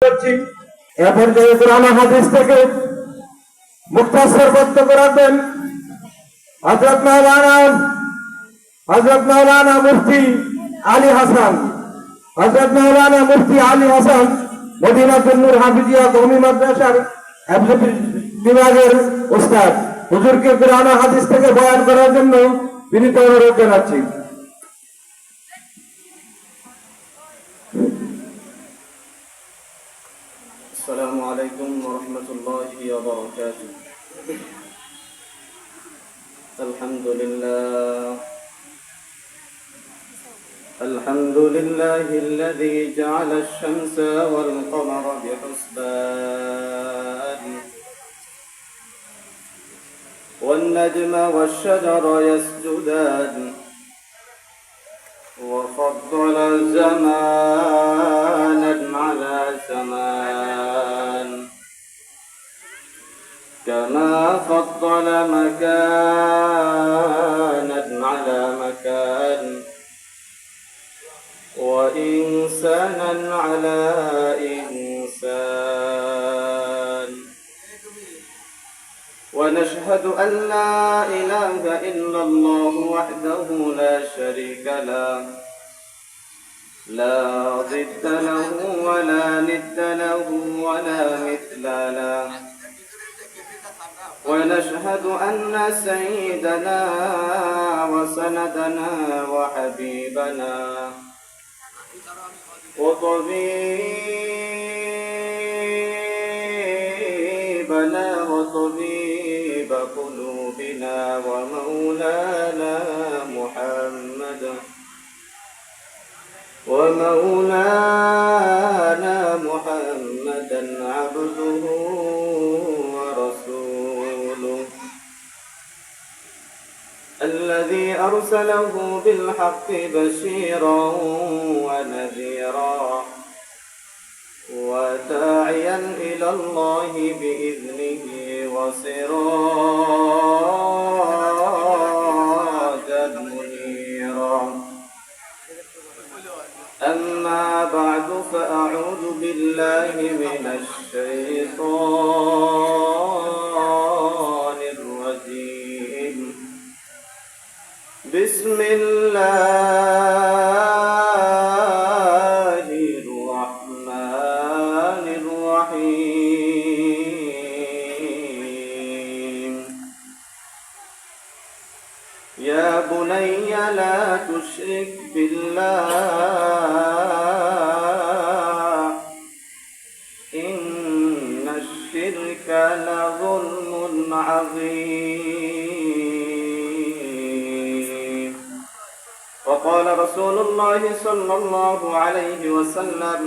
করছি। এরপর যে কোরআন হাদিস থেকে মুখতাসর বক্তব্য রাখবেন হযরত মাওলানা মুফতি আলী হাসান। হযরত মাওলানা মুফতি আলী হাসান মদিনাতুন নূর হাফিজিয়া কওমি মাদ্রাসার হিফজ বিভাগের উস্তাদ। হুজুরকে কোরআন হাদিস থেকে বয়ান করার জন্য বিনীত অনুরোধ জানাচ্ছি। السلام عليكم ورحمة الله وبركاته. الحمد لله الذي جعل الشمس والقمر بحسبان والنجم والشجر يسجدان وفضل زمانا على زمان كما فضل مكانا على مكان وإنسانا على إنسان ونشهد أن لا إله إلا الله وحده لا شريك له لا ضد له ولا ند له ولا مثل له ونشهد أن سيدنا وسندنا وحبيبنا وطبيبنا وطبيب قلوبنا ومولانا محمدا عبده ورسوله الذي أرسله بالحق بشيرا ونذيرا وداعيا إلى الله بإذنه وسراجا منيرا. أما بعد فأعوذ بالله من الشيطان الرجيم. بسم الله الرحمن الرحيم. يا بني لا تشرك بالله إن الشرك لظلم عظيم. وقال رسول الله صلى الله عليه وسلم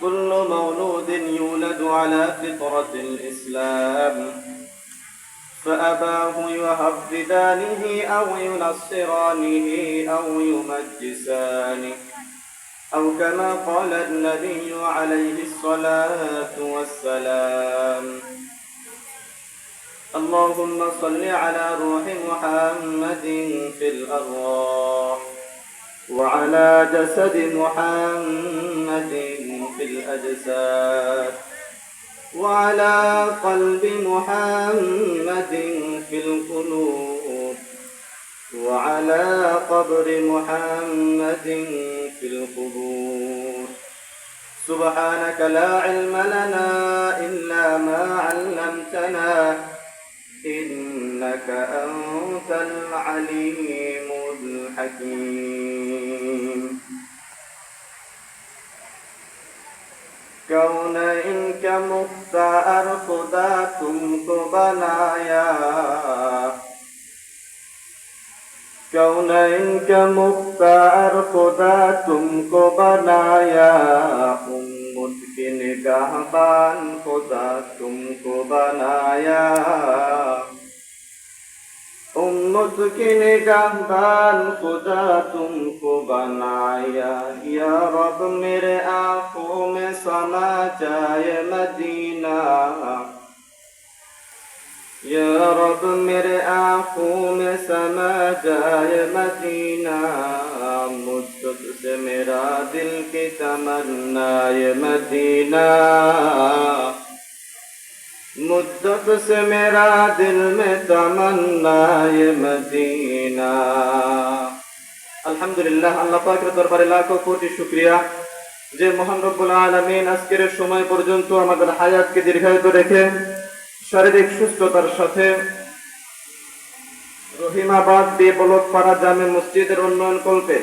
كل مولود يولد على فطرة الإسلام فأباه يهودانه أو ينصرانه أو يمجسانه أو كما قال النبي عليه الصلاة والسلام. اللهم صل على روح محمد في الأرواح وعلى جسد محمد في الأجساد وعلى قلب محمد في القلوب وعلى قبر محمد في القبور. سبحانك لا علم لنا إلا ما علمتنا إنك أنت العليم الحكيم. كونئن كمختار خداتم كبنايا كونئن كمختار خداتم كبنايا أمتكن كهبان خداتم كبنايا उम्मतकी निगाहबान खुदा तुमको बनाया या रब मेरे आँखों में समा जाए मदीना या रब मेरे आँखों में समा जाए मदीना मुझ मुद्दत से मेरा दिल की तमन्ना ये मदीना, मुद्दत से मेरा दिल में तमन्ना ये मदीना। আলহামদুলিল্লাহ, আল্লাহ পাকের দরবারে লাখো কোটি শুকরিয়া যে মহান রব্বুল আলামিন আজকের সময় পর্যন্ত আমাদের হায়াতকে দীর্ঘায়িত রেখে শারীরিক সুস্থতার সাথে রহিমাবাদ বেবলকপাড়া জামে মসজিদের উন্নয়ন কল্পে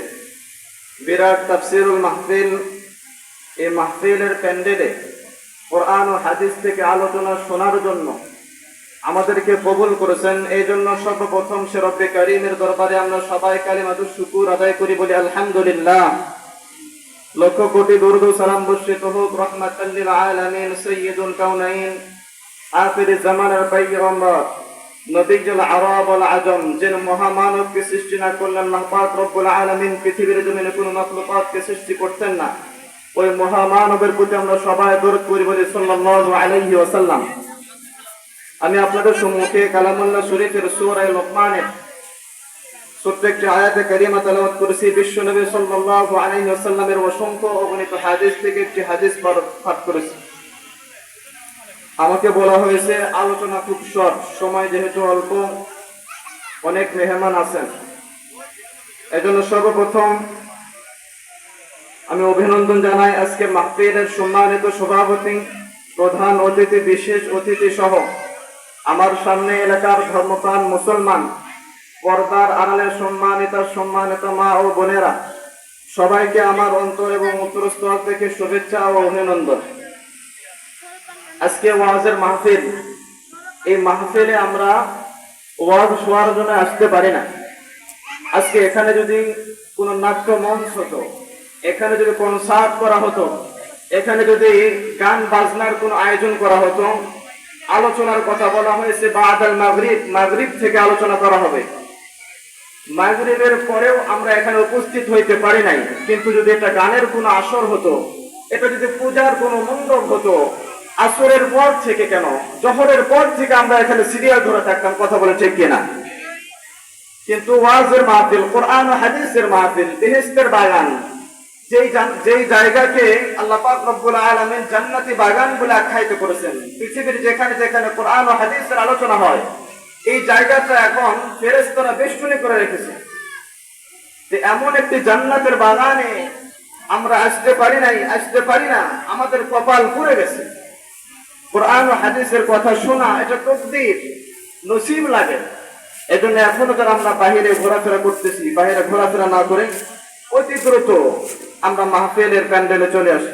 বিরাট তাফসীরুল মাহফিল, এই মাহফিলের প্যান্ডেলে কোরআন ও হাদিস থেকে আলোচনা শোনার জন্য আমাদেরকে কবুল করেছেন। এই জন্য সর্বপ্রথম সে রব্বে কারীমের দরবারে আমরা সবাই কালিমাতুশ শুকুর আদায় করি, বলি আলহামদুলিল্লাহ। লক্ষ কোটি দরুদ ও সালাম বর্ষিত হোক রহমাতাল লিল আলামিন সাইয়্যিদুল কাউনাইন আখির জামানের পয়গম্বর নবীজুল আরব ওয়াল আজম, যিনি মহামানবকে সৃষ্টি না করলেন আল্লাহ পাক রব্বুল আলামিন পৃথিবীর জমিনে কোনো মাখলুকাতকে সৃষ্টি করতেন না। ওই মহামানবের প্রতি আমরা সবাই দরুদ পড়ি, বলি সাল্লাল্লাহু আলাইহি ওয়াসাল্লাম। আমি আপনাদের সম্মুখে কালামুল্লাহ শরীফের সূরা লোকমানের ছোট্ট একটি আয়াতে কারিমা তেলাওয়াত করেছি। বিশ্বনবী সাল্লাল্লাহু আলাইহি ওয়াসাল্লামের অসংখ্য অগণিত হাদিস থেকে একটি হাদিস পাঠ করেছি। আমাকে বলা হয়েছে আলোচনা খুব শর্ট, সময় যেহেতু অল্প, অনেক মেহমান আছেন, এজন্য সর্বপ্রথম আমি অভিনন্দন জানাই আজকে মাহফিলের সম্মানিত সভাপতি, প্রধান অতিথি, বিশেষ অতিথি সহ আমার সামনে এলাকার ধর্মপ্রাণ মুসলমান, পর্দার আড়ালের সম্মানিত মা ও বোনেরা, সবাইকে আমার অন্তর এবং উত্তরস্থল থেকে শুভেচ্ছা ও অভিনন্দন। আজকে ওয়াজের মাহফিল, এই মাহফিলে আমরা ওয়াজ শোনার জন্য আসতে পারি না। আজকে এখানে যদি কোনো নাট্য মঞ্চ হতো, এখানে যদি কনসার্ট করা হতো, এখানে যদি গান বাজনার কোনো আয়োজন করা হতো, আলোচনার কথা বলা হয়েছে বাদাল মাগরিব, মাগরিব থেকে আলোচনা করা হবে। মাগরিবের পরেও আমরা এখানে উপস্থিত হইতে পারি নাই, কিন্তু যদি এটা গানের কোনো আসর হতো, এটা যদি পূজার কোনো মণ্ডপ হতো, আসরের পর থেকে কেন জোহরের পর থেকে আমরা এখানে সিরিয়াল ধরে থাকতাম, কথা বলে ঠিক কিনা? কিন্তু ওয়াজের মাহফিল, কোরআন ও হাদিসের মাহফিল, বেহেশতের বাগান, যেই জায়গাকে আল্লাহ পাক রব্বুল আলামিন জান্নাতি বাগান বলে আখ্যায়িত করেছেন, পৃথিবীর যেখানে যেখানে কোরআন ও হাদিসের আলোচনা হয়, এই জায়গাটা এখন ফেরেশতারা বেষ্টনী করে রেখেছে। এমন একটি জান্নাতের বাগানে আমরা আসতে পারি না, আমাদের কপাল পুড়ে গেছে। কোরআন ও হাদিসের কথা শোনা এটা তকদীর, নসিব লাগে। এজন্য এখনো যারা আমরা বাহিরে ঘোরাফেরা করতেছি, বাহিরে ঘোরাফেরা না করে অতি দ্রুত আমরা মাহফিলের প্যান্ডেলে চলে আসি।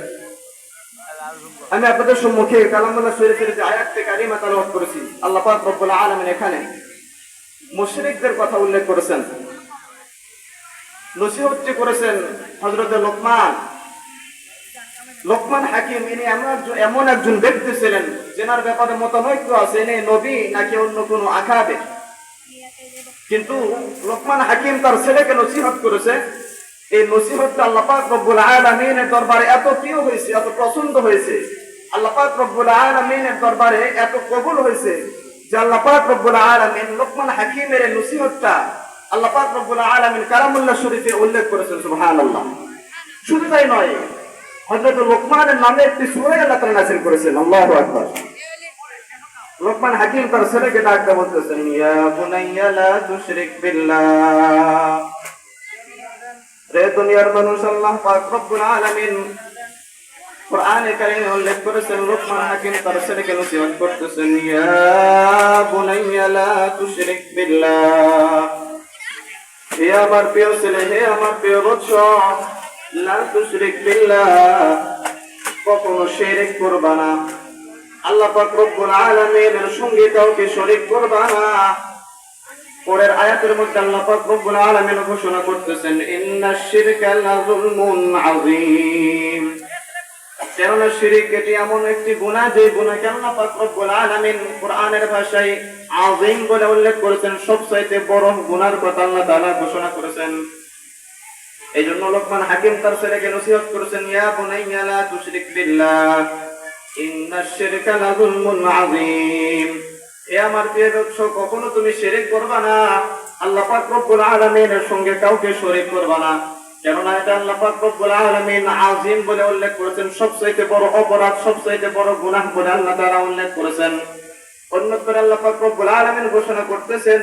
আমি আপনাদের সম্মুখে কালামুল্লাহ শরীফের যে আয়াতটি কারিমা তেলাওয়াত করেছি, আল্লাহ পাক রব্বুল আলামিন এখানে মুশরিকদের কথা উল্লেখ করেছেন, নসিহতটি করেছেন হযরত লোকমান হাকিম। ইনি এমন একজন ব্যক্তি ছিলেন যেনার ব্যাপারে মতানৈক্য আছে, ইনি নবী নাকি অন্য কোনো আখাবে। কিন্তু লোকমান হাকিম তার ছেলেকে নসিহত করেছে। এই নসিহতটা আল্লাহ পাক রব্বুল আলামিনের দরবারে এত প্রিয় হয়েছে, এত পছন্দ হয়েছে, আল্লাহ পাক রব্বুল আলামিনের দরবারে এত কবুল হয়েছে যে আল্লাহ পাক রব্বুল আলামিন লোকমান হাকিমের এই নসিহতটা আল্লাহ পাক রব্বুল আলামিন কালামুল্লাহ শরীফে উল্লেখ করেছেন। সুবহানাল্লাহ। শুধু তাই নয়, হযরত লোকমানের নামে একটি সূরা আল্লাহ তাআলা নাযিল করেছেন। আল্লাহু আকবার। লোকমান হাকিম তার ছেলেকে ডাকতে বলতেছেন, ইয়া বুনাইয়া লা তুশরিক বিল্লাহ। রে দুনিয়ার মানুষ, আল্লাহ পাক রব্বুল আলামিন কোরআনে কারীমে উল্লেখ করেছেন, লোকমান হাকিম তার ছেলেকে নসিহত করতেছেন, ইয়া বুনাইয়া লা তুশরিক বিল্লাহ। হে আমার প্রিয় ছেলে, হে আমার প্রিয় বৎস, লা তুশরিক বিল্লাহ, কখনো শিরক করবা না। আল্লাহ পাক রব্বুল আলামিনের সঙ্গে কাউকে শরীক করবা না। পরের আয়াতের মধ্যে আল্লাহ পাক রব্বুল আলামিন ঘোষণা করতেছেন, ইন্নাশ শিরকা লাযুলমুন আযীম। কেননা শিরক এটি এমন একটি গুনাহ, যে গুনাহকে আল্লাহ পাক রব্বুল আলামিন কোরআনের ভাষায় আযীম বলে উল্লেখ করেছেন, সবচাইতে বড় গুনাহর কথা আল্লাহ তাআলা ঘোষণা করেছেন। এই জন্য লোকমান হাকিম তার ছেলেকে নসিহত করেছেন, ইয়া বুনাইয়া লা তুশরিক বিল্লাহ, ইন্নাশ শিরকা লাযুলমুন আযীম। এ আমার প্রিয় বৎস, কখনো তুমি শিরক করবা না, আল্লাহ পাক রব্বুল আলামিনের সঙ্গে কাউকে শরীক করবা না। কেননা এটা আল্লাহ পাক রব্বুল আলামিন আযীম বলে উল্লেখ করেছেন, সবচেয়ে বড় অপরাধ, সবচেয়ে বড় গুনাহ বলে আল্লাহ তাআলা উল্লেখ করেছেন। অন্যত্র আল্লাহ পাক রব্বুল আলামিন ঘোষণা করতেছেন,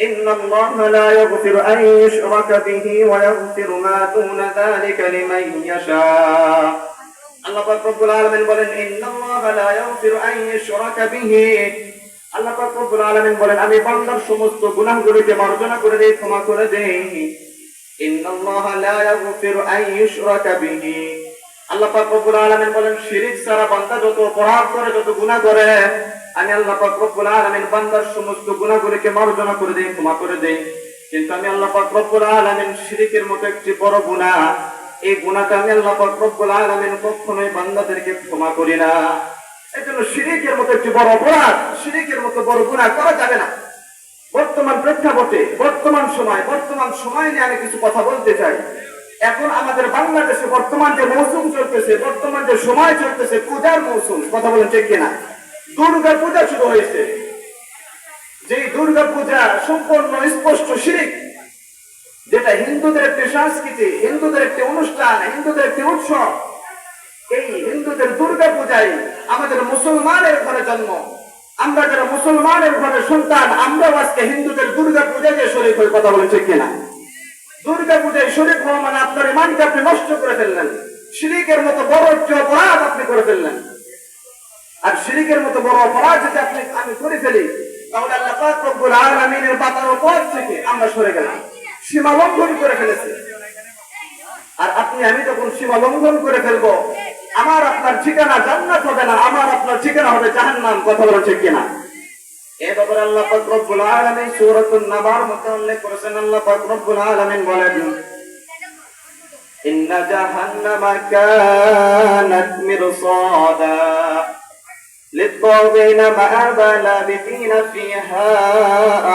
ইন্নাল্লাহা লা ইয়াগফিরু আন ইউশরাকা বিহি ওয়া ইয়াগফিরু মা দুনা যালিকা লিমান ইয়াশা। আল্লাহ পাক রব্বুল আলামিন বলেন, ইন্নাল্লাহা লা ইয়াগফিরু আন ইউশরাকা বিহি, আল্লাহ পাক রব্বুল আলামিন বলেন, আমি বান্দার সমস্ত গুনাহগুলোকে মার্জনা করে দেই, ক্ষমা করে দেই। ইন্নাল্লাহা লা ইয়াগফিরু আন ইউশরাকা বিহি, আল্লাহ পাক রব্বুল আলামিন বলেন, শিরক ছাড়া বান্দা যত অপরাধ করে, যত গুনাহ করে, আমি আল্লাহ পাক রব্বুল আলামিন বান্দার সমস্ত গুনাহগুলোকে মার্জনা করে দেই, ক্ষমা করে দেই। কিন্তু আমি আল্লাহ পাক রব্বুল আলামিন শিরকের মতো একটি বড় গুনাহ, এই গুনাহটা আমি আল্লাহ পাক রব্বুল আলামিন কখনোই বান্দাদেরকে ক্ষমা করি না। এজন্য শিরকের মতো একটি বড় অপরাধ, শিরকের মতো বড় গুনাহ করা যাবে না। বর্তমান প্রেক্ষাপটে, বর্তমান সময় নিয়ে আমি কিছু কথা বলতে চাই। এখন আমাদের বাংলাদেশে বর্তমান যে মৌসুম চলতেছে, বর্তমান যে সময় চলতেছে, পূজার মৌসুম, কথা বলেন ঠিক কিনা? দুর্গা পূজা শুরু হয়েছে। যে দুর্গা পূজা সম্পূর্ণ স্পষ্ট শিরক, যেটা হিন্দুদের একটি সংস্কৃতি, হিন্দুদের একটি অনুষ্ঠান, হিন্দুদের একটি উৎসব। এই হিন্দুদের দুর্গা পূজায় আমাদের মুসলমানের ঘরে জন্ম, আমরা যারা মুসলমানের ঘরে সন্তান, আমরাও আজকে হিন্দুদের দুর্গা পূজায় যে শরীক হয়ে, কথা বলেন ঠিক কিনা? দুর্গা পূজায় শরীক হওয়া মানে আপনার ইমানকে আপনি নষ্ট করে ফেললেন, শিরকের মতো বড় একটি অপরাধ আপনি করে ফেললেন। আর শিরকের মতো বড় অপরাধ যদি আমি করে ফেলি, তাহলে আল্লাহ পাক রব্বুল আলামিনের বাতানো পথ থেকে আমরা সরে গেলাম, সীমা লঙ্ঘন করে ফেলেছি। আর আপনি আমি যখন সীমা লঙ্ঘন করে ফেলবো, আমার আপনার ঠিকানা জান্নাত হবে না, আমার আপনার ঠিকানা হবে জাহান্নাম, কথা বলা ঠিক কিনা? এ ব্যাপারে আল্লাহ পাক রব্বুল আলামিন সূরাতুন নাবার মধ্যে উল্লেখ করেছেন। আল্লাহ পাক রব্বুল আলামিন বলেন, ইন্না জাহান্নামা কানাত মিরসাদা লিত-তাগীনা মাআবা লাবিথিনা ফিহা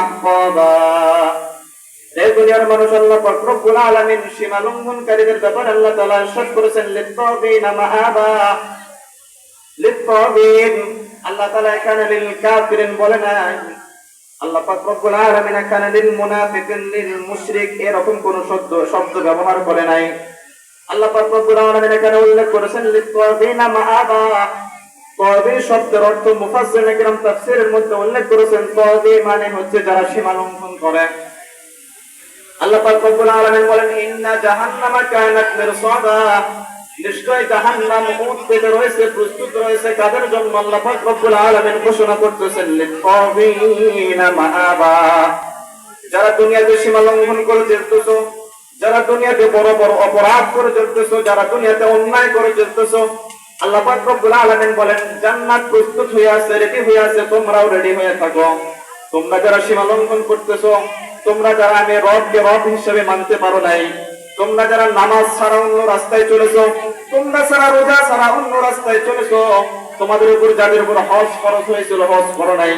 আহকাবা। এই দুনিয়ার মানুষ, আল্লাহ পাক রব্বুল আলামিন সীমা লঙ্ঘনকারীদের ব্যাপারে আল্লাহ তাআলা ইরশাদ করেছেন, লিত-তাগীনা মাআবা। লিত-তাগীন, আল্লাহ তাআলা এখানে লিল কাফিরিন বলে নাই, আল্লাহ পাক রব্বুল আলামিন এখানে লিল মুনাফিকিন, লিল মুশরিক এরকম কোন শব্দ ব্যবহার করে নাই। আল্লাহ পাক রব্বুল আলামিন এখানে উল্লেখ করেছেন লিত-তাগীনা মাআবা। তাগী শব্দের অর্থ মুফাসসিরিন কিরাম তাফসীরের মধ্যে উল্লেখ করেছেন, তাগী মানে হচ্ছে যারা সীমা লঙ্ঘন করে। আল্লাহ পাক রব্বুল আলামিন বলেন, ইন্না জাহান্নামা কানাত মিরসাদা, নিশ্চয় জাহান্নাম উত পেতে রয়েছে, প্রস্তুত রয়েছে কাদের জন্য? আল্লাহ পাক রব্বুল আলামিন ঘোষণা করতেছেন, লিত-তাগীনা মাআবা। যারা দুনিয়াতে সীমা লঙ্ঘন করে চলতেছো, যারা দুনিয়াতে বড় বড় অপরাধ করে চলতেছো, যারা দুনিয়াতে অন্যায় করে চলতেছো, আল্লাহ পাক রব্বুল আলামিন বলেন, জান্নাত প্রস্তুত হয়ে আছে, রেডি হয়ে আছে, তোমরাও রেডি হয়ে থাকো। তোমরা যারা সীমা লঙ্ঘন করতেছো, তোমরা যারা আমি রবকে রব হিসেবে মানতে পারো নাই, তোমরা যারা নামাজ ছাড়া অন্য রাস্তায় চলেছো, তোমরা ছাড়া রোজা ছাড়া অন্য রাস্তায় চলেছো, তোমাদের উপর যাদের উপর হজ ফরজ হয়েছিল হজ করো নাই,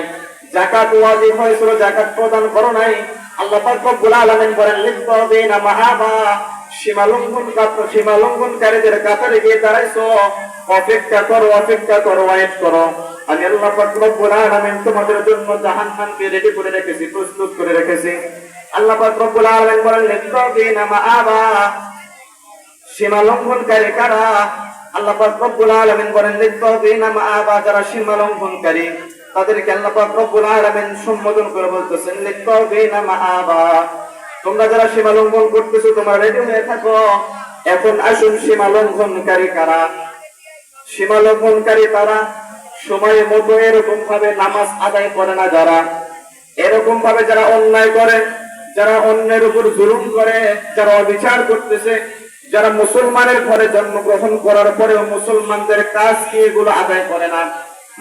যাকাত ওয়াজিব হয়েছিল যাকাত প্রদান করো নাই, আল্লাহ পাক রব্বুল আলামিন বলেন, লিত-তাগীনা মাআবা। সীমা লঙ্ঘনকারীদের কাতারে গিয়ে দাঁড়াইছো, অপেক্ষা করো, অপেক্ষা করো, ওয়েট করো। আমি আল্লাহ পাক রব্বুল আলামিন তোমাদের জন্য জাহান্নামকে রেডি করে রেখেছি, প্রস্তুত করে রেখেছি। আল্লাহ পাক রব্বুল আলামিন বলেন, লিত-তাগীনা মাআবা। সীমা লঙ্ঘনকারী কারা? আল্লাহ পাক রব্বুল আলামিন বলেন, লিত-তাগীনা মাআবা, যারা সীমা লঙ্ঘনকারী তাদেরকে আল্লাহ পাক রব্বুল আলামিন সম্বোধন করে বলতেছেন, লিত-তাগীনা মাআবা। তোমরা যারা সীমা লঙ্ঘন করতেছো, তোমরা রেডি হয়ে থাকো। এখন আসুন, সীমা লঙ্ঘনকারী কারা? সীমা লঙ্ঘনকারী তারা সময় মতো এরকম ভাবে নামাজ আদায় করে না, যারা এরকম ভাবে যারা অন্যায় করে, যারা অন্যের উপর জুলুম করে, যারা অবিচার করতেছে, যারা মুসলমানের ঘরে জন্মগ্রহণ করার পরেও মুসলমানদের কাজ কি এগুলো আদায় করে না,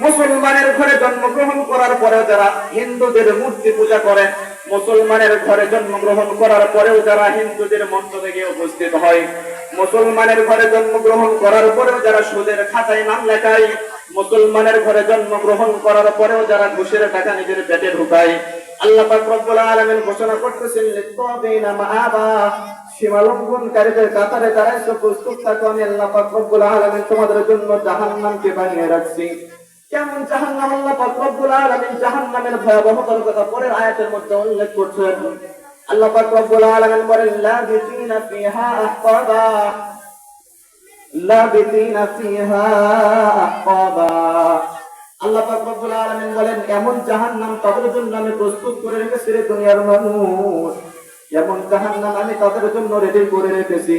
মুসলমানের ঘরে জন্মগ্রহণ করার পরেও যারা হিন্দুদের মূর্তি পূজা করে, মুসলমানের ঘরে জন্মগ্রহণ করার পরেও যারা হিন্দুদের মণ্ডপে গিয়ে উপস্থিত হয়, মুসলমানের ঘরে জন্মগ্রহণ করার পরেও যারা সুদের খাতায় নাম লেখায়, মুসলমানের ঘরে জন্মগ্রহণ করার পরেও যারা ঘুষের টাকা নিজের পেটে ঢুকায়, আল্লাহ পাক রব্বুল আলামিন ঘোষণা করতেছেন, লিত-তাগীনা মাআবা। সীমা লঙ্ঘনকারীদের কাতারে দাঁড়াইছো, প্রস্তুত থাকো, আমি আল্লাহ পাক রব্বুল আলামিন তোমাদের জন্য জাহান্নামকে বানিয়ে রাখছি। কেমন জাহান্নাম? আল্লাহ পাক রব্বুল আলামিন জাহান্নামের ভয়াবহতার কথা পরের আয়াতের মধ্যে উল্লেখ করছেন, আল্লাহ পাক রব্বুল আলামিন বলেন লাবিতিনা ফিহা আহকাবা, লাবিতিনা ফিহা আহকাবা। আল্লাহ পাক রব্বুল আলামিন বলেন এমন জাহান্নাম তাদের জন্য আমি প্রস্তুত করে রেখেছি রে দুনিয়ার মানুষ, এমন জাহান্নাম আমি তাদের জন্য রেডি করে রেখেছি।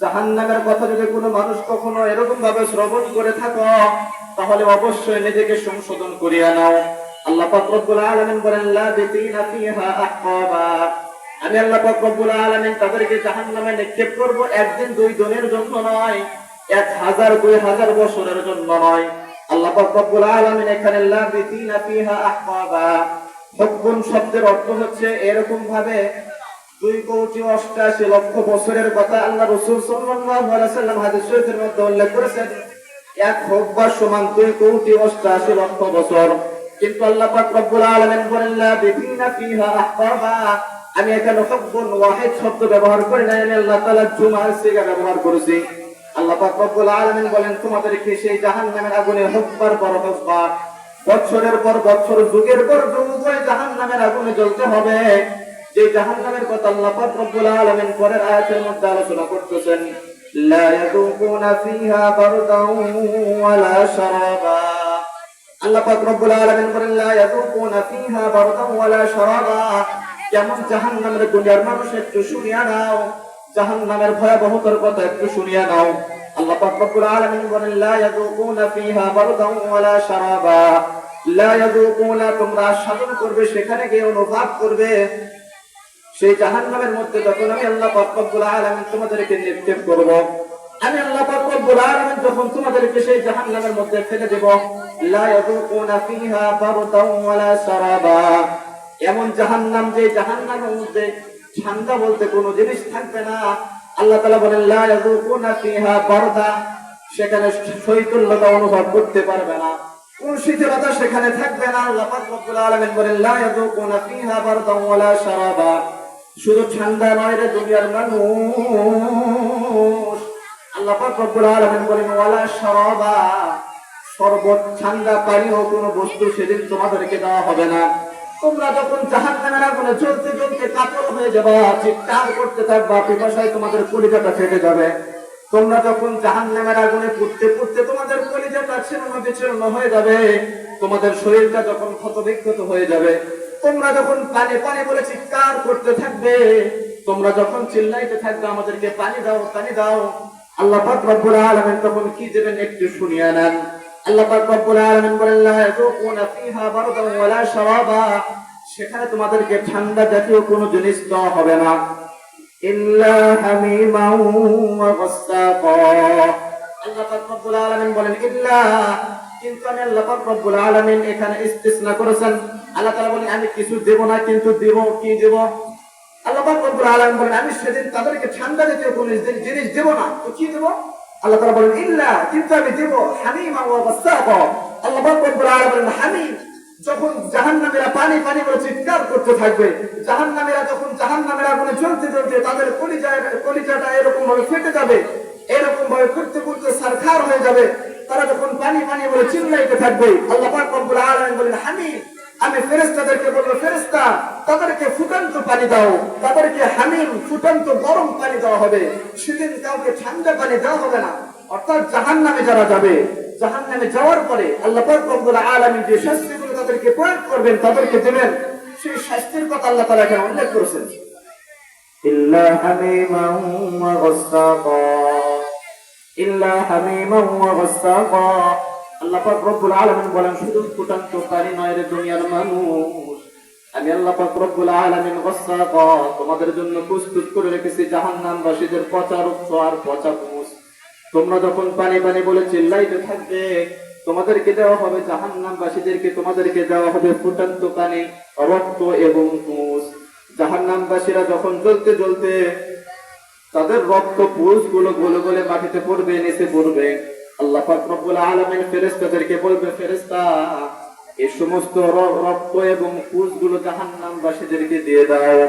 জাহান্নামের কথা যদি কোনো মানুষ কখনো এরকম ভাবে শ্রবণ করে থাকো তাহলে অবশ্যই নিজেকে সংশোধন করিয়া নাও। আল্লাহ পাক রব্বুল আলামিন বলেন লাবিতিনা ফিহা আহকাবা, আমি আল্লাহ পাক রব্বুল আলামিন তাদেরকে জাহান্নামে নিক্ষেপ করব একদিন দুই দিনের জন্য নয়, 1000 2000 বছরের জন্য নয়। আল্লাহ পাক রব্বুল আলামিন এখানে লাবিতিনা ফিহা আহকাবা, হুকুম শব্দের অর্থ হচ্ছে এরকম ভাবে 2,88,00,000 বছরের কথা আল্লাহ রাসূল সাল্লাল্লাহু আলাইহি ওয়াসাল্লাম হাদিস শরীফের মধ্যে উল্লেখ করেছেন। এক হুকবা সমান 2,88,00,000 বছর। কিন্তু আল্লাহ পাক রব্বুল আলামিন বলেন লাবিতিনা ফিহা আহকাবা, আমি এখানে হুকবুন ওয়াহিদ শব্দ ব্যবহার করি না, আমি আল্লাহ তাআলা জুমার সিগা ব্যবহার করেছি। আল্লাহ পাক রব্বুল আলামিন বলেন তোমাদেরকে সেই জাহান্নামের আগুনে হুকবার পর হুকবা, বছরের পর বছর, যুগের পর যুগ ওই জাহান্নামের আগুনে জ্বলতে হবে। যে জাহান্নামের কথা আল্লাহ পাক রব্বুল আলামিন পরের আয়াতের মধ্যে আলোচনা করতেছেন, লা ইয়াযুকুনা ফিহা বারদান ওয়ালা শারাবা। আল্লাহ পাক রব্বুল আলামিন বলেন লা ইয়াযুকুনা ফিহা বারদান ওয়ালা শারাবা, কেমন জাহান্নামের দুনিয়ার মানুষ একটু শুনিয়া নাও, জাহান্নামের ভয়াবহতার কথা একটু শুনিয়া নাও। আল্লাহ পাক রব্বুল আলামিন বলেন লা ইয়াযুকুনা ফিহা বারদান ওয়ালা শারাবা, লা ইয়াযুকুনা, তোমরা সাধন করবে, সেখানে গিয়ে অনুভব করবে সেই জাহান্নামের মধ্যে যখন আমি আল্লাহ পাক রব্বুল আলামিন তোমাদেরকে নিক্ষেপ করব, আমি আল্লাহ পাক রব্বুল আলামিন যখন তোমাদেরকে সেই জাহান্নামের মধ্যে ফেলে দেব, লা ইয়াযুকুনা ফিহা বারদান ওয়ালা শারাবা, এমন জাহান্নাম যে জাহান্নামের মধ্যে ঠান্ডা বলতে কোনো জিনিস থাকবে না। আল্লাহ তাআলা বলেন লা ইয়াযুকুনা ফিহা বারদা, সেখানে শৈত্যলতা অনুভব করতে পারবে না, কোন শীতলতা সেখানে থাকবে না। আল্লাহ পাক রব্বুল আলামিন বলেন লা ইয়াযুকুনা ফিহা বারদান ওয়ালা শারাবা, শুধু ঠান্ডা নয় রে দুনিয়ার মানুষ, আল্লাহ পাক রব্বুল আলামিন বলেন ওয়ালা শারাবা, শরবত ঠান্ডা পানীয় কোনো বস্তু সেদিন তোমাদেরকে দেওয়া হবে না। তোমরা যখন জাহান্নামের আগুনে জ্বলতে জ্বলতে কাতর হয়ে যাবে, চিৎকার করতে থাকবা, পিপাসায় তোমাদের কলিজাটা ফেটে যাবে। তোমরা যখন জাহান্নামের আগুনে পুড়তে পুড়তে তোমাদের কলিজাটা ছিন্ন বিচ্ছিন্ন হয়ে যাবে, তোমাদের শরীরটা যখন ক্ষতবিক্ষত হয়ে যাবে, তোমরা যখন পানি পানি বলে চিৎকার করতে থাকবে, তোমরা যখন চিল্লাইতে থাকবে আমাদেরকে পানি দাও পানি দাও, আল্লাহ পাক রব্বুল আলামিন তখন কি দেবেন একটু শুনিয়ে নেন। আল্লাহ পাক রব্বুল আলামিন বলেন লা ইয়াযুকুনা ফিহা বারদান ওয়ালা শারাবা, সেখানে তোমাদেরকে ঠান্ডা জাতীয় কোনো জিনিস দেওয়া হবে না, ইল্লা হামিমান ওয়া গাসসাকা। আল্লাহ পাক রব্বুল আলামিন বলেন ইল্লা, কিন্তু আমি আল্লাহ পাক রব্বুল আলামিন এখানে ইস্তিসনা করেছেন। আল্লাহ তাআলা বলেন আমি কিছু দেব না, কিন্তু দেব, কি দেব? আল্লাহ পাক রব্বুল আলামিন বলেন আমি সেদিন তাদেরকে ঠান্ডা জাতীয় কোনো জিনিস দেব না, তো কি দেব? আল্লাহ তাআলা বলেন ইল্লা, কিন্তু আমি দেব হামিমা ওয়া গাসসাকা। আল্লাহ পাক রব্বুল আলামিন বলেন হামিম, যখন জাহান্নামীরা পানি পানি বলে চিৎকার করতে থাকবে, জাহান্নামীরা যখন জাহান্নামের আগুনে জ্বলতে জ্বলতে তাদের কলিজাটা এরকম ভাবে ফেটে যাবে, এরকম ভাবে করতে করতে সারখার হয়ে যাবে, তারা যখন পানি পানি বলে চিল্লাইতে থাকবে, আল্লাহ পাক রব্বুল আলামিন বলেন হামিম, আমি ফেরেশতাদেরকে বলবো ফেরেশতা তাদেরকে ফুটান্ত পানি দাও, তাদেরকে হামিম ফুটান্ত গরম পানি দেওয়া হবে, সেদিন কাউকে ঠান্ডা পানি দেওয়া হবে না। অর্থাৎ জাহান্নামে যারা যাবে, জাহান্নামে যাওয়ার পরে আল্লাহ পাক রব্বুল আলামিন যে শাস্তিগুলো তাদেরকে প্রয়োগ করবেন, তাদেরকে দেবেন, সেই শাস্তির কথা আল্লাহ তাআলা এখানে উল্লেখ করেছেন, ইল্লা হামিমান ওয়া গাসসাকা, ইল্লা হামিমান ওয়া গাসসাকা। আল্লাহ পাক রব্বুল আলামিন বলেন শুধু ফুটান্ত পানি নয় রে দুনিয়ার মানুষ, আমি আল্লাহ পাক রব্বুল আলামিন গাসসাকা তোমাদের জন্য প্রস্তুত করে রেখেছি জাহান্নামবাসীদের পচা রক্ত আর পচা পুষ। তোমরা যখন পানি পানি বলে চিল্লাইতে থাকবে, তোমাদেরকে দেওয়া হবে জাহান্নামবাসীদেরকে, তোমাদেরকে দেওয়া হবে ফুটান্ত পানি, রক্ত এবং পুষ। জাহান্নামবাসীরা যখন জ্বলতে জ্বলতে তাদের রক্ত পুষ গুলো গলে গলে মাটিতে পড়বে, নিচে পড়বে, আল্লাহ পাক রব্বুল আলামিন ফেরেশতাদেরকে বলবে ফেরেশতা এই সমস্ত রক্ত এবং পুষ গুলো জাহান্নামবাসীদেরকে দিয়ে দাও।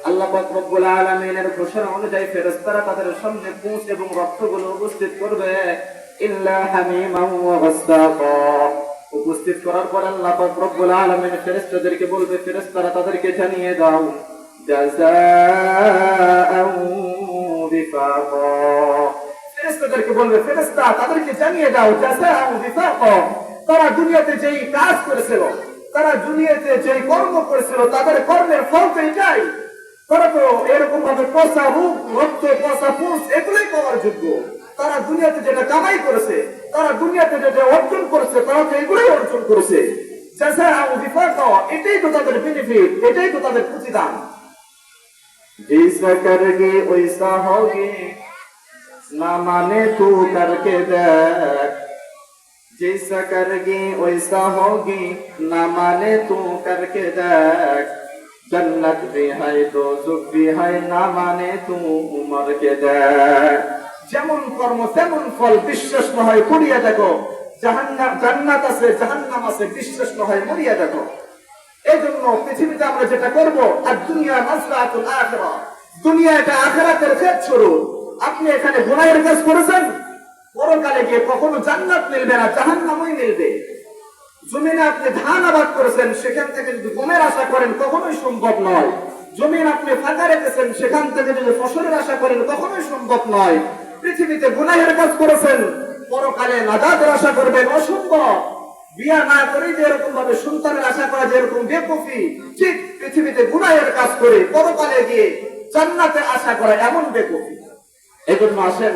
আল্লাহ পাক রব্বুল আলামিনের ঘোষণা অনুযায়ী ফেরেশতারা তাদের সামনে পুষ এবং রক্তগুলো উপস্থিত করবে, ইল্লা হামিমান ওয়া গাসসাকা। উপস্থিত করার পর আল্লাহ পাক রব্বুল আলামিন ফেরেশতাদেরকে বলবে ফেরেশতারা তাদেরকে জানিয়ে দাও জাযাআও বিফাকা। ফেরেশতাদেরকে বলবে, ফেরেশতা তাদেরকে জানিয়ে দাও জাযাআও বিফাকা, তারা দুনিয়াতে যেই কাজ করেছিল, তারা দুনিয়াতে যেই কর্ম করেছিল, তাদের কর্মের ফল তো এটাই। তারা তো এরকম ভাবে পচা রূপ, রক্ত, পচা পুষ এগুলোই পাওয়ার যোগ্য। তারা দুনিয়াতে যেটা কামাই করেছে, তারা দুনিয়াতে যেটা অর্জন করেছে, তারা তো এগুলোই অর্জন করেছে। জাযাআও বিফাকা, এটাই তো তাদের বেনিফিট, এটাই তো তাদের প্রতিদান। जैसा करोगे वैसा होगे, ना माने तू करके देख। जैसा करोगे वैसा होगी, ना माने तू करके देख। जन्नत भी है दोज़ख भी है, ना माने तू मर के देख। যেমন কর্ম তেমন ফল, বিশ্বাস না হয় করিয়া দেখো। জাহান্নাম, জান্নাত আছে, জাহান্নাম আছে, বিশ্বাস না হয় মরিয়া দেখো। এই জন্য পৃথিবীতে আমরা যেটা করব, আর দুনিয়া মাসলাহাতুল আখিরা, দুনিয়া এটা আখিরাতের ক্ষেত শুরু। আপনি এখানে গুনাহের কাজ করেছেন, পরকালে গিয়ে কখনো জান্নাত মিলবে না, জাহান্নামই মিলবে। জমিনে আপনি ধান আবাদ করেছেন, সেখান থেকে যদি গমের আশা করেন কখনোই সম্ভব নয়। জমিন আপনি ফাঁকা রেখেছেন, সেখান থেকে যদি ফসলের আশা করেন কখনোই সম্ভব নয়। পৃথিবীতে গুনাহের কাজ করেছেন, পরকালে নাজাতের আশা করবেন, অসম্ভব। বিয়া না করে যে এরকম ভাবে সন্তানের আশা করা যেরকম বেকুফি, ঠিক পৃথিবীতে গুনাহের কাজ করে পরকালে গিয়ে জান্নাতে আশা করা এমন বেকুফি। এজন্য আসেন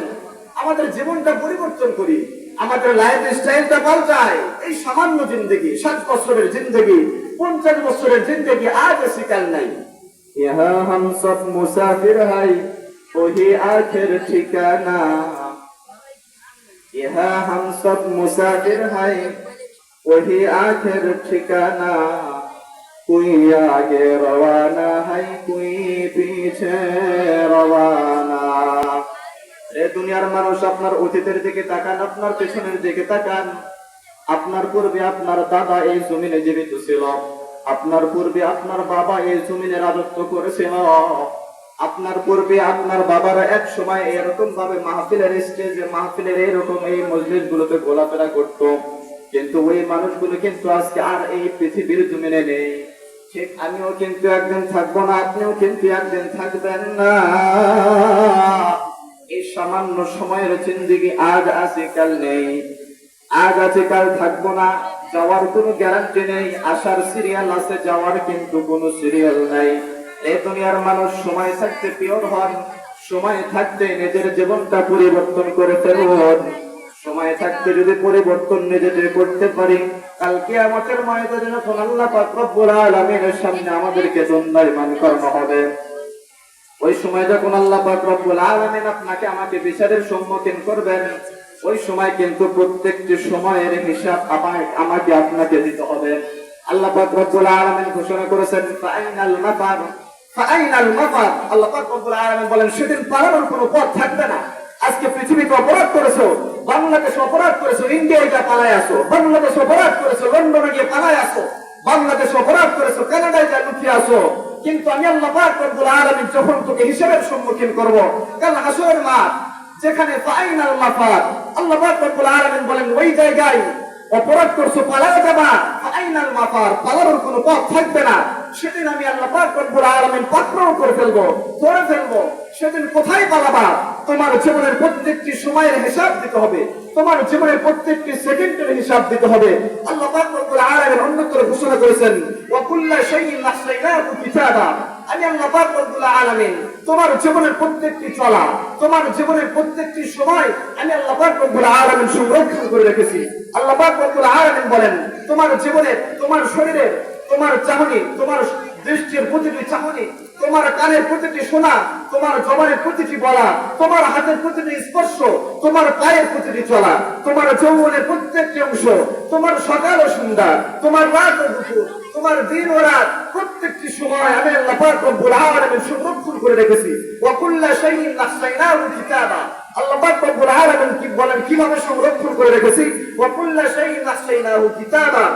আমাদের জীবনটা পরিবর্তন করি, আমাদের লাইফ স্টাইলটা পাল্টায়। এই সামান্য জিন্দগি, 7 বছরের জিন্দগি, 50 বছরের জিন্দগি আজ আছে কাল নাই। ইহা হাম সব মুসাফির হাই, ওহি আখির ঠিকানা। ইহা হাম সব মুসাফির হাই, वही आखिर ठिकाना। कोई आगे रवाना है, कोई पीछे रवाना। এ দুনিয়ার মানুষ, আপনার অতীতের দিকে তাকান, আপনার পেছনের দিকে তাকান। আপনার পূর্বে আপনার দাদা এই জমিনে জীবিত ছিল, আপনার পূর্বে আপনার বাবা এই জমিনে রাজত্ব করেছিল, আপনার পূর্বে আপনার বাবারা এক সময় এরকম ভাবে মাহফিলের স্টেজে, মাহফিলের এরকম এই মজলিসগুলোতে ঘোরাফেরা করত। কিন্তু ওই মানুষগুলো কিন্তু আজকে আর এই পৃথিবীর জমিনে নেই। ঠিক আমিও কিন্তু একদিন থাকবো না, আপনিও কিন্তু একদিন থাকবেন না। এই সামান্য সময়ের জিন্দেগি আজ আছে কাল নেই, আজ আছে কাল থাকবো না। যাওয়ার কোনো গ্যারান্টি নেই, আসার সিরিয়াল আছে, যাওয়ার কিন্তু কোনো সিরিয়াল নাই। এই দুনিয়ার মানুষ সময় থাকতে পিওর হন, সময় থাকতে নিজের জীবনটা পরিবর্তন করে ফেলুন। সময় থাকতে যদি পরিবর্তন নিজেদের করতে পারি, কাল কিয়ামতের ময়দানে যখন আল্লাহ পাক রব্বুল আলামিনের সামনে আমাদেরকে দণ্ডায়মান করানো হবে, ওই সময় যখন আল্লাহ পাক রব্বুল আলামিন আপনাকে আমাকে বিচারের সম্মুখীন করবেন, ওই সময় কিন্তু প্রত্যেকটি সময়ের হিসাব আমাকে আপনাকে দিতে হবে। আল্লাহ পাক রব্বুল আলামিন ঘোষণা করেছেন, ফাআইনাল মাফার, ফাআইনাল মাফার। আল্লাহ পাক রব্বুল আলামিন বলেন, সেদিন পালানোর কোনো পথ থাকবে না। আজকে পৃথিবীতে অপরাধ করেছো, বাংলাদেশে অপরাধ করেছো, ইন্ডিয়ায় যা পালায় আসো। বাংলাদেশ অপরাধ করেছো, লন্ডনে গিয়ে পালায় আসো। বাংলাদেশ অপরাধ করেছো, কানাডায় যা লুকিয়ে আসো। কিন্তু আমি আল্লাহ পাক রব্বুল আলামিন যখন তোকে হিসাবের সম্মুখীন করব, কাল হাসরের মাঠ, যেখানে ফাইনাল মাফার, আল্লাহ পাক রব্বুল আলামিন বলেন ওই জায়গায় অপরাধ করছো, পালায় যাবা, ফাইনাল মাফার, পালানোর কোনো পথ থাকবে না। সেদিন আমি আল্লাহ পাক রব্বুল আলামিন পাকড়াও করে ফেলবো, ধরে ফেলবো। সেদিন কোথায় পালাবা? তোমার জীবনের প্রত্যেকটি সময়ের হিসাব দিতে হবে, তোমার জীবনের প্রত্যেকটি সেকেন্ডের হিসাব দিতে হবে। আল্লাহ পাক রব্বুল আলামিন অন্যত্র ঘোষণা করেছেন, ওয়া কুল্লা শাইইন আহসাইনাহু কিতাবা। আমি আল্লাহ পাক রব্বুল আলামিন তোমার জীবনের প্রত্যেকটি চলা, তোমার জীবনের প্রত্যেকটি সময় আমি আল্লাহ পাক রব্বুল আলামিন সংরক্ষণ করে রেখেছি। আল্লাহ পাক রব্বুল আলামিন বলেন, তোমার জীবনে, তোমার শরীরে, তোমার চাহনি, তোমার দৃষ্টির প্রতিটি চাহনি, তোমার কানের প্রতিটি শোনা, তোমার জবানের প্রতিটি বলা, তোমার হাতের প্রতিটি স্পর্শ, তোমার পায়ের প্রতিটি চলা, তোমার যৌবনের প্রত্যেকটি অংশ, তোমার সকাল ও সন্ধ্যা, তোমার রাত ও দুপুর, তোমার দিন ও রাত, প্রত্যেকটি সময় আমি আল্লাহ পাক রব্বুল আলামিন সংরক্ষণ করে রেখেছি। ওয়া কুল্লা শাইইন আহসাইনাহু কিতাবা। আল্লাহ পাক রব্বুল আলামিন কি বলেন, কিভাবে সংরক্ষণ করে রেখেছি? ওয়া কুল্লা শাইইন আহসাইনাহু কিতাবা।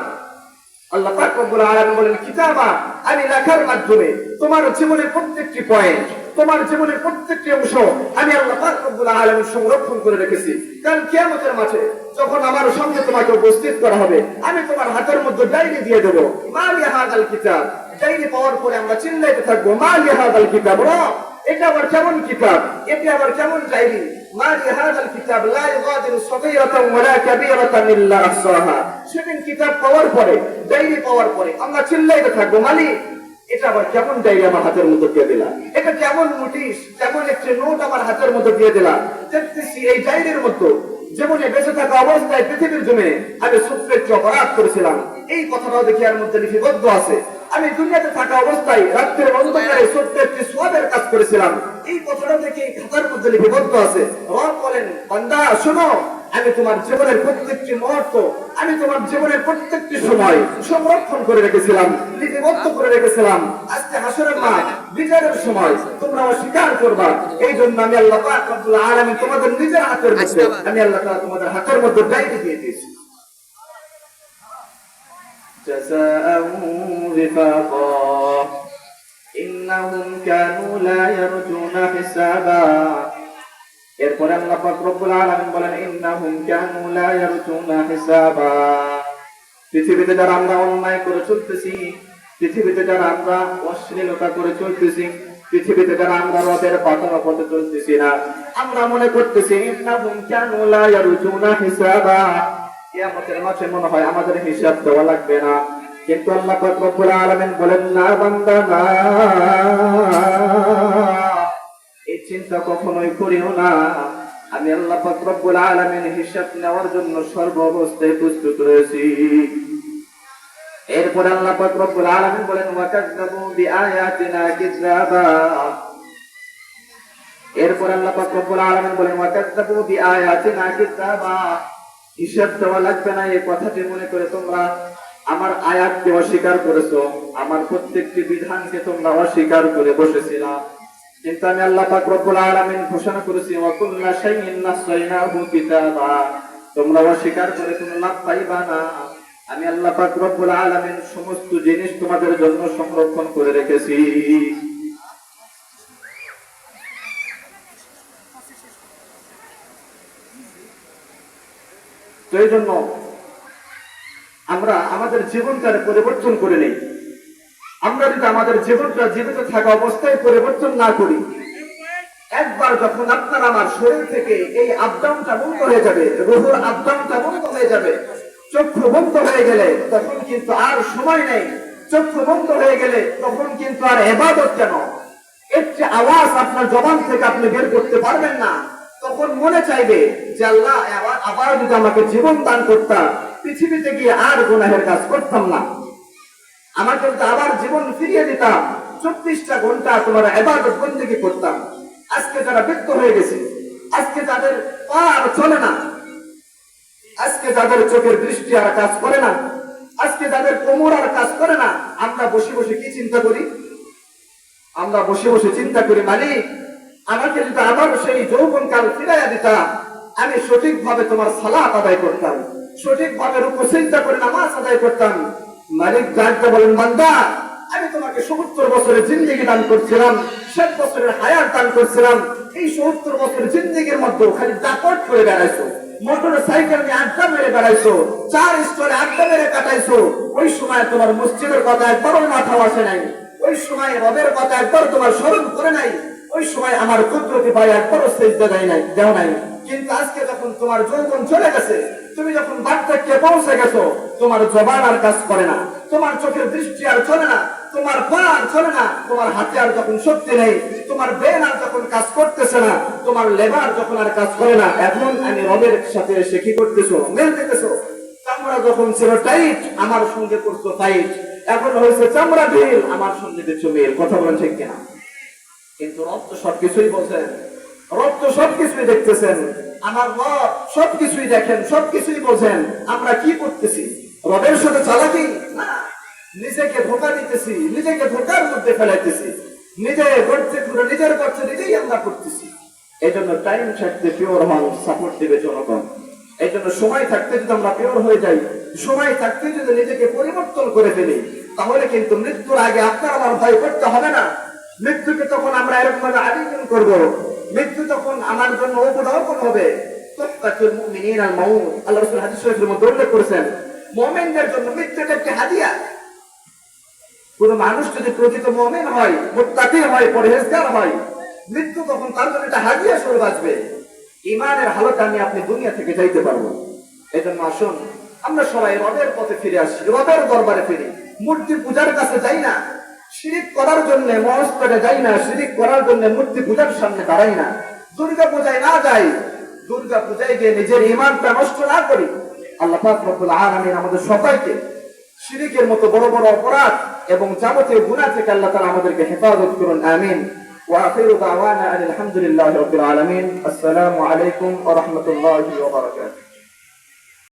আল্লাহ পাক রব্বুল আলামিন বলেন, কিতাবা, আমি লেখার মাধ্যমে তোমার জীবনের প্রত্যেকটি পয়েন্ট, তোমার জীবনের প্রত্যেকটি অংশ আমি আল্লাহ পাক রব্বুল আলামিন সংরক্ষণ করে রেখেছি। কাল কিয়ামতের মাঠে যখন আমার সঙ্গে তোমাকে উপস্থিত করা হবে, আমি তোমার হাতের মধ্যে ডায়েরি দিয়ে দেব, মা লিহাদাল কিতাব, ডায়েরি পাওয়ার পরে আমরা চিল্লাইতে থাকবো মা লিহাদাল কিতাব, এটা আবার কেমন কিতাব, এটা আবার কেমন ডায়েরি, মা লিহাদাল কিতাব লা ইগাদিরু সগীরাতান ওয়ালা কাবীরাতান ইল্লা আহসাহা। সেদিন কিতাব পাওয়ার পরে, ডায়েরি পাওয়ার পরে আমরা চিল্লাইতে থাকবো মালিক এটা আবার কেমন ডায়েরি আমার হাতের মধ্যে দিয়ে দিলা, এটা কেমন নোটিশ, কেমন একটি নোট আমার হাতের মধ্যে দিয়ে দিলা। দেখতেছি এই ডায়েরির মধ্যে জীবনে বেঁচে থাকা অবস্থায় পৃথিবীর জমিনে আমি ছোট্ট একটি অপরাধ করেছিলাম, এই কথাটাও দেখি এর মধ্যে লিপিবদ্ধ আছে। আমি দুনিয়াতে থাকা অবস্থায় রাত্রের অন্ধকারে ছোট্ট একটি সোয়াবের কাজ করেছিলাম, এই কথাটা দেখি এই খাতার মধ্যে লিপিবদ্ধ আছে। রব বলেন বান্দা শোনো, আমি তোমার জীবনের প্রত্যেকটি মুহূর্ত, আমি তোমার জীবনের প্রত্যেকটি সময় সংরক্ষণ করে রেখেছিলাম, লিপিবদ্ধ করে রেখেছিলাম। আজকে হাসরের মাঠ, বিচারের সময় তোমরা অস্বীকার করবা, এই জন্য আমি আল্লাহ পাক রব্বুল আলামিন তোমাদের নিজের হাতের মধ্যে, আমি আল্লাহ তাআলা তোমাদের হাতের মধ্যে ডায়েরি দিয়ে দিয়েছি। জাযাআউ বিফাকা ইন্নাহুম কানু লা ইয়ারজুনা হিসাবা। এরপরে আল্লাহ পাক রব্বুল আলামিন বলেন ইন্নাহুম কানু লা ইয়ারজুনা হিসাবা। পৃথিবীতে যারা আমরা অন্যায় করে চলতেছি, পৃথিবীতে যারা আমরা অশ্লীলতা করে চলতেছি, পৃথিবীতে যারা আমরা রবের পাঠানো পথে চলতেছি না, আমরা মনে করতেছি ইন্নাহুম কানু লা ইয়ারজুনা হিসাবা, কিয়ামতের মাঠে মনে হয় আমাদের হিসাব দেওয়া লাগবে না। কিন্তু আল্লাহ পাক রব্বুল আলামিন বলেন না বান্দা না, এই চিন্তা কখনোই করিও না, আমি আল্লাহ পাক রব্বুল আলামিন হিসাব নেওয়ার জন্য সর্বাবস্থায় প্রস্তুত রয়েছি। এরপর আল্লাহ পাক রব্বুল আলামিন বলেন ওয়াকাযযাবু বিআয়াতিনা কিযাবা। এরপর আল্লাহ পাক রব্বুল আলামিন বলেন ওয়াকাযযাবু বিআয়াতিনা কিযাবা, হিসাব দেওয়া লাগবে না এই কথাটি মনে করে তোমরা আমার আয়াতকে অস্বীকার করেছো, আমার প্রত্যেকটি বিধানকে তোমরা অস্বীকার করে বসেছিলা। কিন্তু আমি আল্লাহ পাক রব্বুল আলামিন ঘোষণা করেছি ওয়া কুল্লা শাইইন নাসাইনাহু কিতাবা, তোমরা অস্বীকার করে কোনো লাভ পাইবা না। আমি আল্লাহ পাক রব্বুল আলামিন সমস্ত জিনিস তোমাদের জন্য সংরক্ষণ করে রেখেছি। তো এই জন্য আমরা আমাদের জীবনটার পরিবর্তন করে নেই। আমরা যদি আমাদের জীবনটা জীবিত থাকা অবস্থায় পরিবর্তন না করি, একবার যখন আপনার আমার শরীর থেকে এই আপডাউনটা বন্ধ হয়ে যাবে, রুহুর আপডাউনটা বন্ধ হয়ে যাবে, চক্ষু বন্ধ হয়ে গেলে তখন কিন্তু আর সময় নেই। চক্ষু বন্ধ হয়ে গেলে তখন কিন্তু আর ইবাদত কেন, একটি আওয়াজ আপনার জবান থেকে আপনি বের করতে পারবেন না। তখন মনে চাইবে যে আল্লাহ আবার যদি আমাকে জীবন দান করতাম, পৃথিবীতে গিয়ে আর গুনাহের কাজ করতাম না, আমাকে যদি আবার জীবন ফিরিয়ে দিতাম, 24টা ঘন্টা তোমার ইবাদত বন্দেগী করতাম। আজকে যারা ব্যক্ত হয়ে গেছে, আজকে যাদের পা আর চলে না, আজকে যাদের চোখের দৃষ্টি আর কাজ করে না, আজকে যাদের কোমর আর কাজ করে না, আমরা বসে বসে কি চিন্তা করি? আমরা বসে বসে চিন্তা করি মালিক আমাকে যদি আবার সেই যৌবনকাল ফিরাইয়া দিতাম, আমি সঠিকভাবে তোমার সালাত আদায় করতাম, সঠিকভাবে রুকু সিজদা করে নামাজ আদায় করতাম। মালিক ডাকতে বলেন বান্দা আমি তোমাকে 70 বছরের জিন্দেগি দান করছিলাম, 60 বছরের হায়াত দান করছিলাম, এই 70 বছরের জিন্দেগির মধ্যে খালি দাপট করে বেড়াইছো, মোটর সাইকেল নিয়ে আড্ডা মেরে বেড়াইছো, 4 স্টোরে আড্ডা মেরে কাটাইছো। ওই সময় তোমার মসজিদের কথা একবারও মাথা আসে নাই, ওই সময় রবের কথা একবার তোমার স্মরণ করে নাই, ওই সময় আমার কুদরতি ভাই একবারও সিজদা দেও নাই। কিন্তু আজকে যখন তোমার যৌবন চলে গেছে, তুমি যখন বার্ধক্যে পৌঁছে গেছো, তোমার জবান আর কাজ করে না, তোমার চোখের দৃষ্টি আর চলে না, তোমার পা আর চলে না, তোমার হাতে আর যখন শক্তি নেই, তোমার ব্রেন আর যখন কাজ করতেছে না, তোমার লেবার যখন আর কাজ করে না, এখন আমি রবের সাথে এসে কি করতেছো? মেল দিতেছো। চামড়া যখন ছিল টাইট, আমার সঙ্গে করছো ফাইট, এখন হয়েছে চামড়া ঢিল, আমার সঙ্গে দিচ্ছ মেল। কথা বলেন ঠিক কিনা? কিন্তু রব তো সবকিছুই বলছেন, রব তো সবকিছুই দেখতেছেন, আমার রব সবকিছুই দেখেন, সবকিছুই বোঝেন। আমরা কি করতেছি? রবের সাথে চালাকি না, নিজেকে ধোঁকা দিতেছি, নিজেকে ধোঁকার মধ্যে ফেলাইতেছি, নিজে গড়তে পুরো নিজের করছে নিজেই আমরা করতেছি। এই জন্য টাইম থাকতে পিওর হন, সাপোর্ট দিবে জনগণ। এই জন্য সময় থাকতে যদি আমরা পিওর হয়ে যাই, সময় থাকতে যদি নিজেকে পরিবর্তন করে ফেলি, তাহলে কিন্তু মৃত্যুর আগে আপনার আমার ভয় করতে হবে না। মৃত্যুকে তখন আমরা এরকম ভাবে আলিঙ্গন করবো, মৃত্যু তখন আমার জন্য উপঢৌকন হবে। আল্লাহ রাসূল হাদিস শরীফের মধ্যে উল্লেখ করেছেন, মুমিনদের জন্য মৃত্যুটা একটি হাদিয়া। কোন মানুষ যদি প্রকৃত মুমিন হয়, মুত্তাকি হয়, পরহেজগার হয়, মৃত্যু তখন তার জন্য একটা হাদিয়া স্বরূপ আসবে। ইমানের হালতে আমি আপনি দুনিয়া থেকে যাইতে পারবো। এজন্য আসুন আমরা সবাই রবের পথে ফিরে আসি, রবের দরবারে ফিরি। মূর্তি পূজার কাছে যাই না, শিরিক করার জন্য মহস্পটে যাই না, শিরিক করার জন্য মূর্তি পূজার সামনে দাঁড়াই না, দুর্গা পূজায় না যাই, দুর্গা পূজায় গিয়ে নিজের ইমানটা নষ্ট না করি। আল্লাহ পাক রব্বুল আলামিন আমাদের সবাইকে শিরিকের মতো বড় বড় অপরাধ এবং যাবতীয় গুনাহ থেকে আল্লাহ তাআলা আমাদেরকে হেফাজত করুন, আমিন। ওয়া আখিরু দাওয়ানা আলহামদুলিল্লাহি রাব্বিল আলামিন। আসসালামু আলাইকুম ওয়া রাহমাতুল্লাহি ওয়া বারাকাতুহু।